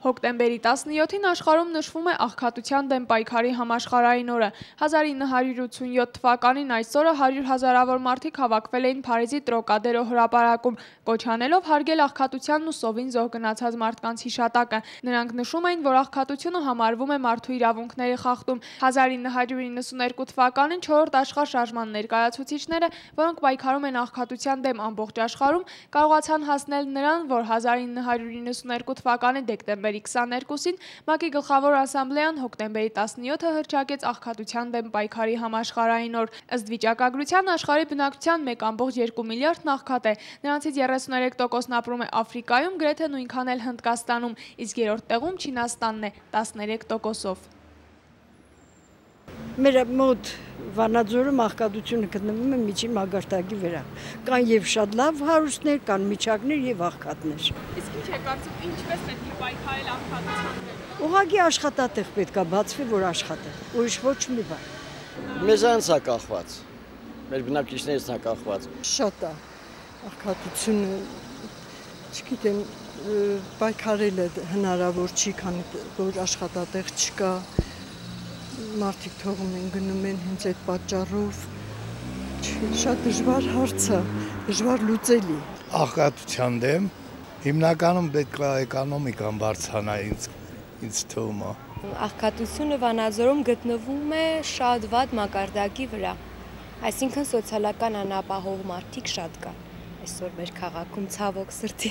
Հոկտեմբերի 17-ին աշխարհում նշվում է աղքատության դեմ պայքարի համաշխարհային օրը։ 1987 թվականին այս օրը 100 հազարավոր մարդիկ հավաքվել էին Փարիզի Տրոկադերո հրապարակում, կոչ անելով հարգել աղքատությանն ու սովին զոհ գնացած մարդկանց հիշատակը։ Նրանք նշում էին, որ աղքատությունը համարվում է մարդու իրավունքների խախտում։ 1992 թվականին 4-րդ աշխարհ ներկայացուցիչները, որոնք պայքարում են աղքատության դեմ ամբողջ աշխարհում, կարողացան հասնել նրան, որ 1992 թվականի դեկտեմբերի 22-ին ՄԱԿ-ի գլխավոր ասամբլեան հոկտեմբերի 17-ը հռչակեց աղքատության դեմ պայքարի համաշխարհային օր։ Ըստ վիճակագրության աշխարհի բնակչության 1,2 միլիարդն աղքատ է։ Նրանցից 33%-ն ապրում է Աֆրիկայում, գրեթե նույնքան էլ Հնդկաստանում, իսկ երրորդ տեղում Չինաստանն է 13%-ով։ Մեր մոտ Վանաձորում աղքատությունը գտնվում է միջին մակարդակի վրա։ Կան եւ շատ լավ հարուստներ, կան միջակներ եւ աղքատներ։ Իսկ ինչ է կարծում, ինչպես պետք է պայքարել աղքատության դեմ։ Ուղղակի աշխատատեղ պետք է բացվի, որ աշխատի։ Ուրիշ ոչ մի բան։ Մեզանից է կախված։ Մեր բնակիչներից է կախված։ Շատ է աղքատությունը, չգիտեմ, պայքարելը հնարավոր չի, քանի որ աշխատատեղ չկա։ Մարդիկ թողում են գնում են հենց այդ պատճառով, շատ դժվար հարց է, դժվար լուծելի։ Աղքատության դեմ հիմնականում պետք է էկոնոմիկան բարձրանա ինձ թվում է։ Աղքատությունը Վանաձորում գտնվում է շատ վատ մակարդակի վրա, այսինքն սոցիալական անապահով մարդիկ շատ կան այսօր մեր քաղաքում, ցավոք սրտի։